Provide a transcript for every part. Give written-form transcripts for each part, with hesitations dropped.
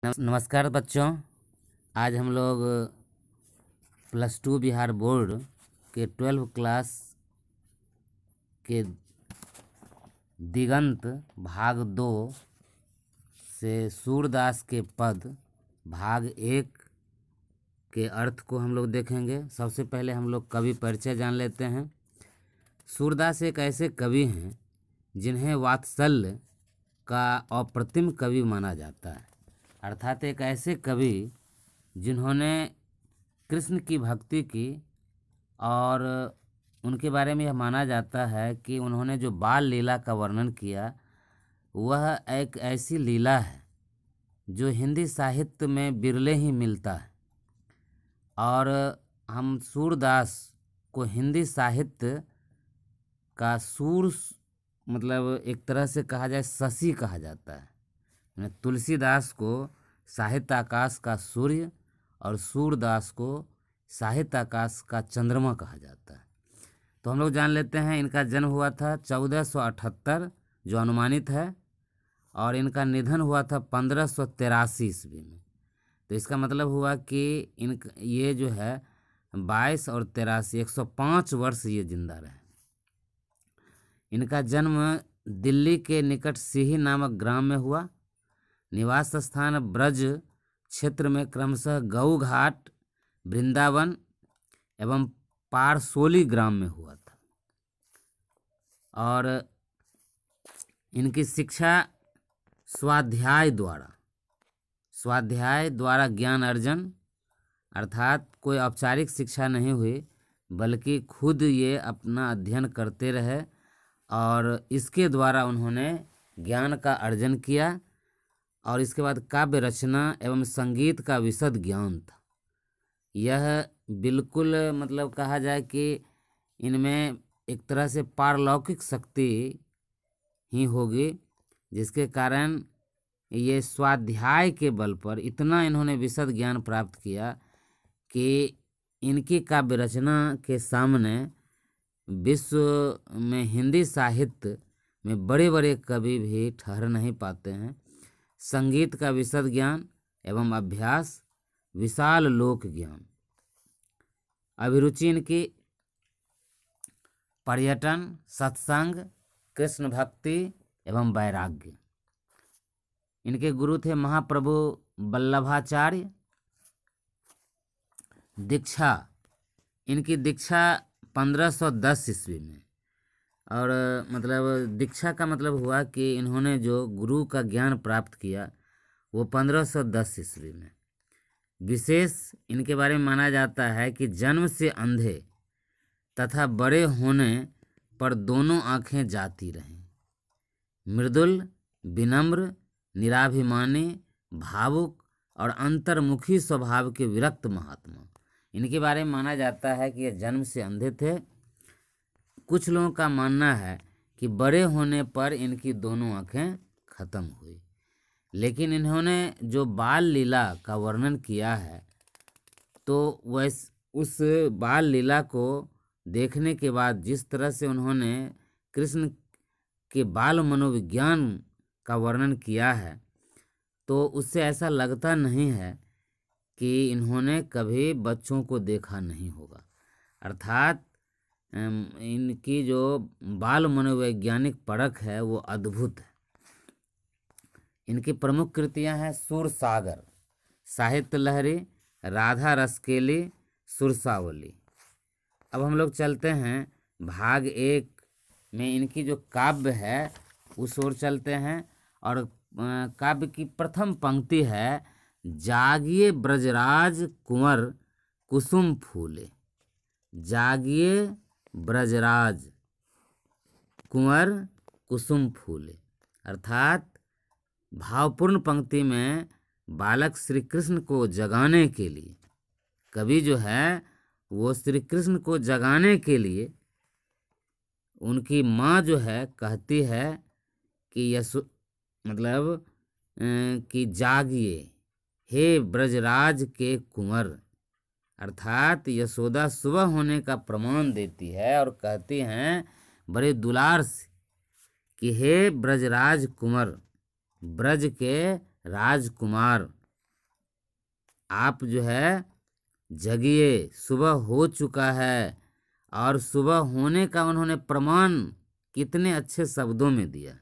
नमस्कार बच्चों। आज हम लोग +2 बिहार बोर्ड के 12 क्लास के दिगंत भाग 2 से सूरदास के पद भाग 1 के अर्थ को हम लोग देखेंगे। सबसे पहले हम लोग कवि परिचय जान लेते हैं। सूरदास एक ऐसे कवि हैं जिन्हें वात्सल्य का अप्रतिम कवि माना जाता है, अर्थात एक ऐसे कवि जिन्होंने कृष्ण की भक्ति की और उनके बारे में यह माना जाता है कि उन्होंने जो बाल लीला का वर्णन किया वह एक ऐसी लीला है जो हिंदी साहित्य में बिरले ही मिलता है। और हम सूरदास को हिंदी साहित्य का सूर मतलब एक तरह से कहा जाए शशि कहा जाता है। तुलसीदास को साहित्य आकाश का सूर्य और सूरदास को साहित्य आकाश का चंद्रमा कहा जाता है। तो हम लोग जान लेते हैं इनका जन्म हुआ था 1478 जो अनुमानित है, और इनका निधन हुआ था 1583 ईस्वी में। तो इसका मतलब हुआ कि ये जो है 22 और 83 105 वर्ष ये जिंदा रहे। इनका जन्म दिल्ली के निकट सिही नामक ग्राम में हुआ। निवास स्थान ब्रज क्षेत्र में क्रमशः गऊ घाट, वृंदावन एवं पारसोली ग्राम में हुआ था। और इनकी शिक्षा स्वाध्याय द्वारा ज्ञान अर्जन, अर्थात कोई औपचारिक शिक्षा नहीं हुई बल्कि खुद ये अपना अध्ययन करते रहे और इसके द्वारा उन्होंने ज्ञान का अर्जन किया। और इसके बाद काव्य रचना एवं संगीत का विशद ज्ञान था। यह बिल्कुल मतलब कहा जाए कि इनमें एक तरह से पारलौकिक शक्ति ही होगी, जिसके कारण ये स्वाध्याय के बल पर इतना इन्होंने विशद ज्ञान प्राप्त किया कि इनकी काव्य रचना के सामने विश्व में हिंदी साहित्य में बड़े बड़े कवि भी ठहर नहीं पाते हैं। संगीत का विशद ज्ञान एवं अभ्यास, विशाल लोक ज्ञान। अभिरुचि इनकी पर्यटन, सत्संग, कृष्ण भक्ति एवं वैराग्य। इनके गुरु थे महाप्रभु वल्लभाचार्य। दीक्षा, इनकी दीक्षा 1510 ईस्वी में, और मतलब दीक्षा का मतलब हुआ कि इन्होंने जो गुरु का ज्ञान प्राप्त किया वो 1510 ईस्वी में। विशेष इनके बारे में माना जाता है कि जन्म से अंधे तथा बड़े होने पर दोनों आँखें जाती रहीं। मृदुल, विनम्र, निराभिमानी, भावुक और अंतर्मुखी स्वभाव के विरक्त महात्मा। इनके बारे में माना जाता है कि ये जन्म से अंधे थे। कुछ लोगों का मानना है कि बड़े होने पर इनकी दोनों आँखें खत्म हुई, लेकिन इन्होंने जो बाल लीला का वर्णन किया है तो उस बाल लीला को देखने के बाद जिस तरह से उन्होंने कृष्ण के बाल मनोविज्ञान का वर्णन किया है तो उससे ऐसा लगता नहीं है कि इन्होंने कभी बच्चों को देखा नहीं होगा। अर्थात इनकी जो बाल मनोवैज्ञानिक परख है वो अद्भुत है। इनकी प्रमुख कृतियां हैं सुरसागर, साहित्य लहरी, राधा रसकेली, सुरसावली। अब हम लोग चलते हैं भाग 1 में इनकी जो काव्य है उस ओर चलते हैं। और काव्य की प्रथम पंक्ति है, जागिए ब्रजराज कुंवर कुसुम फूले। जागिए ब्रजराज कुंवर कुसुम फूले, अर्थात भावपूर्ण पंक्ति में बालक श्री कृष्ण को जगाने के लिए कवि जो है वो श्री कृष्ण को जगाने के लिए उनकी माँ जो है कहती है कि मतलब कि जागिए हे ब्रजराज के कुंवर, अर्थात यशोदा सुबह होने का प्रमाण देती है और कहती हैं बड़े दुलार से कि हे ब्रजराज कुंवर, ब्रज के राजकुमार, आप जो है जगिए, सुबह हो चुका है। और सुबह होने का उन्होंने प्रमाण कितने अच्छे शब्दों में दिया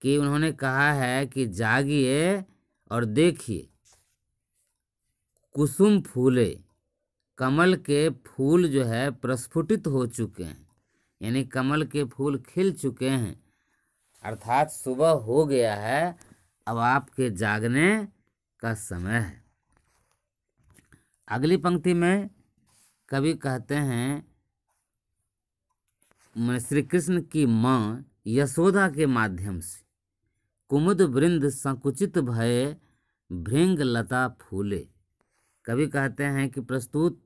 कि उन्होंने कहा है कि जागिए और देखिए कुसुम फूले, कमल के फूल जो है प्रस्फुटित हो चुके हैं, यानी कमल के फूल खिल चुके हैं, अर्थात सुबह हो गया है, अब आपके जागने का समय है। अगली पंक्ति में कवि कहते हैं श्री कृष्ण की माँ यशोदा के माध्यम से कुमुद वृंद संकुचित भये भृंग लता फूले। कवि कहते हैं कि प्रस्तुत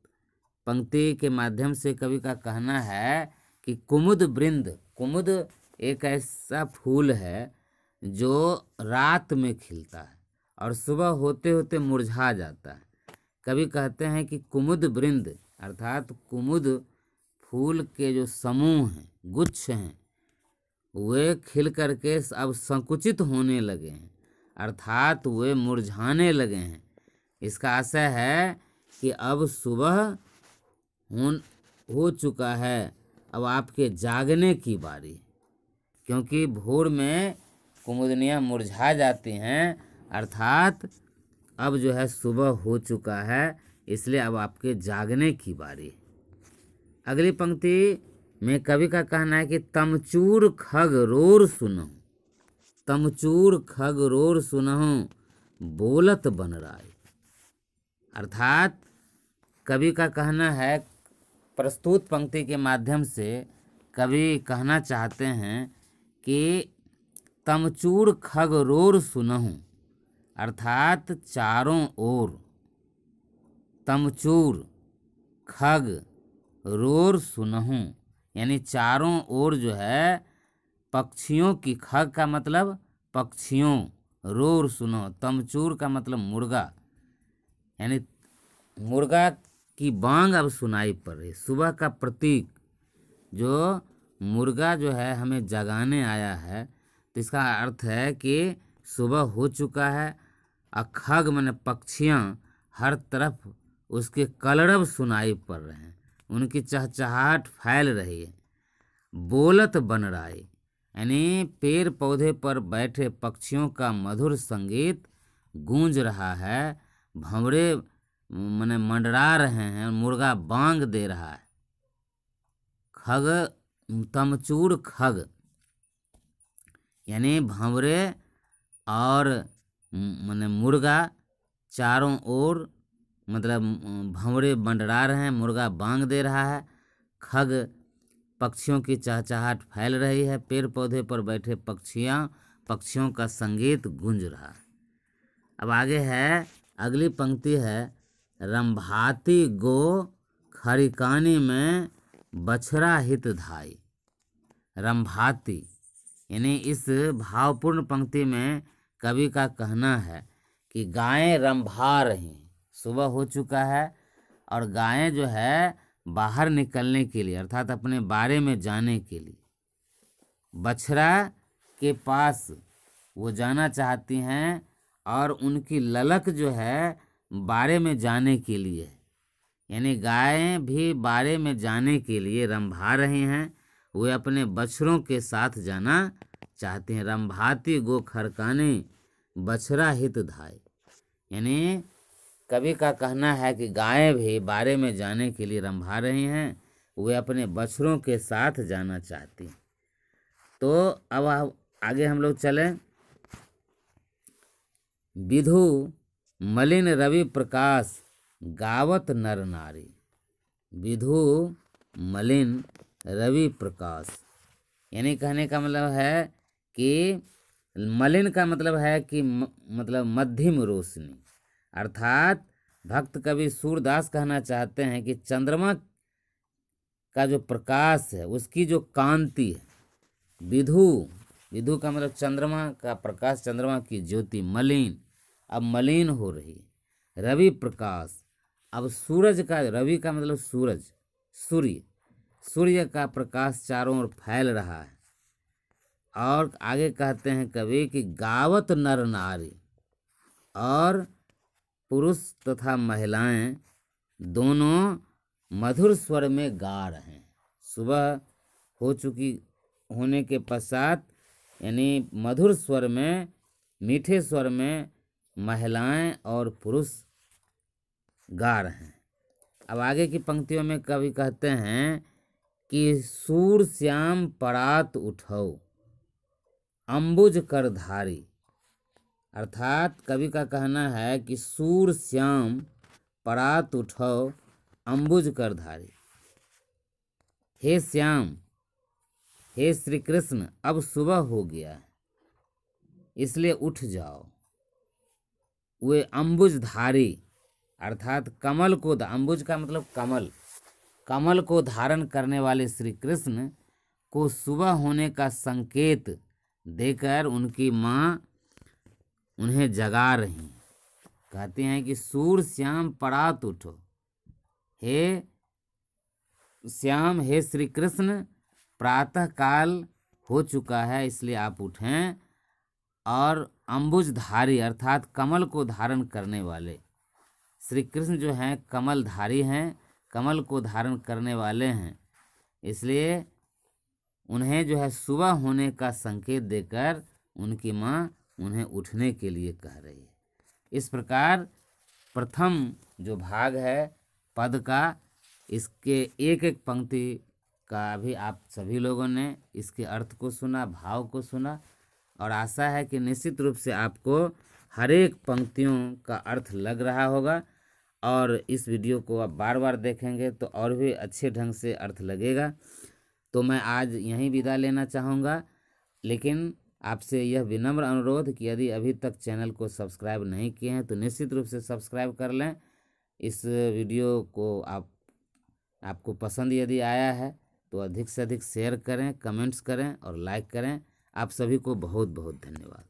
पंक्ति के माध्यम से कवि का कहना है कि कुमुद वृंद, कुमुद एक ऐसा फूल है जो रात में खिलता है और सुबह होते होते मुरझा जाता है। कवि कहते हैं कि कुमुद वृंद अर्थात कुमुद फूल के जो समूह हैं, गुच्छ हैं, वे खिल करके अब संकुचित होने लगे हैं, अर्थात वे मुरझाने लगे हैं। इसका आशय है कि अब सुबह हो चुका है, अब आपके जागने की बारी, क्योंकि भोर में कुमुदनियाँ मुरझा जाती हैं, अर्थात अब जो है सुबह हो चुका है, इसलिए अब आपके जागने की बारी। अगली पंक्ति में कवि का कहना है कि तमचूर खग रोर सुनहु, तमचूर खग रोर सुनहु बोलत बन राय। अर्थात कवि का कहना है, प्रस्तुत पंक्ति के माध्यम से कवि कहना चाहते हैं कि तमचूर खग रोर सुनहु, अर्थात चारों ओर तमचूर खग रोर सुनहु, यानी चारों ओर जो है पक्षियों की, खग का मतलब पक्षियों, रोर सुनहु, तमचूर का मतलब मुर्गा, यानी मुर्गा की बांग अब सुनाई पड़ रही। सुबह का प्रतीक जो मुर्गा जो है हमें जगाने आया है, तो इसका अर्थ है कि सुबह हो चुका है। और खग माने पक्षियाँ हर तरफ उसके कलरव सुनाई पड़ रहे हैं, उनकी चहचहाहट फैल रही है। बोलत बन राय, यानी पेड़ पौधे पर बैठे पक्षियों का मधुर संगीत गूंज रहा है, भंवरे माने मंडरा रहे हैं, मुर्गा बांग दे रहा है। खग, तमचूर खग यानी भंवरे और माने मुर्गा चारों ओर मतलब भंवरे मंडरा रहे हैं, मुर्गा बांग दे रहा है, खग पक्षियों की चहचहाहट फैल रही है, पेड़ पौधे पर बैठे पक्षियों का संगीत गूंज रहा है। अब आगे है, अगली पंक्ति है, रंभाती गो खरिकानी में बछड़ा हित धाई। रंभाती यानी इस भावपूर्ण पंक्ति में कवि का कहना है कि गायें रंभा रही हैं, सुबह हो चुका है और गायें जो है बाहर निकलने के लिए अर्थात अपने बारे में जाने के लिए बछड़ा के पास वो जाना चाहती हैं, और उनकी ललक जो है बारे में जाने के लिए, यानी गायें भी बारे में जाने के लिए रंभा रही हैं, वे अपने बछड़ों के साथ जाना चाहते हैं। रंभाती गो खरकाने बछड़ा हित धाय, यानी कवि का कहना है कि गायें भी बारे में जाने के लिए रंभा रही हैं, वे अपने बछड़ों के साथ जाना चाहती हैं। तो अब आगे हम लोग चलें। विधु मलिन रवि प्रकाश गावत नर नारी। विधु मलिन रवि प्रकाश यानी कहने का मतलब है कि मलिन का मतलब है कि मतलब मध्यम रोशनी, अर्थात भक्त कवि सूरदास कहना चाहते हैं कि चंद्रमा का जो प्रकाश है उसकी जो कांति है, विधु का मतलब चंद्रमा का प्रकाश, चंद्रमा की ज्योति मलिन अब मलिन हो रही है। रवि प्रकाश अब सूरज का, रवि का मतलब सूरज, सूर्य का प्रकाश चारों ओर फैल रहा है। और आगे कहते हैं कवि कि गावत नर नारी, और पुरुष तथा महिलाएं दोनों मधुर स्वर में गा रहे हैं। सुबह हो चुकी होने के पश्चात यानी मधुर स्वर में, मीठे स्वर में महिलाएं और पुरुष गा रहे हैं। अब आगे की पंक्तियों में कवि कहते हैं कि सूर श्याम परात उठो अंबुज कर धारी। अर्थात कवि का कहना है कि सूर श्याम परात उठो अंबुज कर धारी। हे श्याम, हे श्री कृष्ण, अब सुबह हो गया है, इसलिए उठ जाओ। वे अंबुज धारी अर्थात कमल को, अंबुज का मतलब कमल, कमल को धारण करने वाले श्री कृष्ण को सुबह होने का संकेत देकर उनकी माँ उन्हें जगा रही हैं। कहते हैं कि सूर श्याम परात उठो, हे श्याम, हे श्री कृष्ण, प्रातः काल हो चुका है, इसलिए आप उठें। और अंबुजधारी अर्थात कमल को धारण करने वाले श्री कृष्ण जो हैं कमलधारी हैं, कमल को धारण करने वाले हैं, इसलिए उन्हें जो है सुबह होने का संकेत देकर उनकी माँ उन्हें उठने के लिए कह रही है। इस प्रकार प्रथम जो भाग है पद का, इसके एक एक पंक्ति का भी आप सभी लोगों ने इसके अर्थ को सुना, भाव को सुना, और आशा है कि निश्चित रूप से आपको हर एक पंक्तियों का अर्थ लग रहा होगा। और इस वीडियो को आप बार बार देखेंगे तो और भी अच्छे ढंग से अर्थ लगेगा। तो मैं आज यहीं विदा लेना चाहूँगा, लेकिन आपसे यह विनम्र अनुरोध कि यदि अभी तक चैनल को सब्सक्राइब नहीं किए हैं तो निश्चित रूप से सब्सक्राइब कर लें। इस वीडियो को आपको पसंद यदि आया है तो अधिक से अधिक शेयर करें, कमेंट्स करें और लाइक करें। आप सभी को बहुत बहुत धन्यवाद।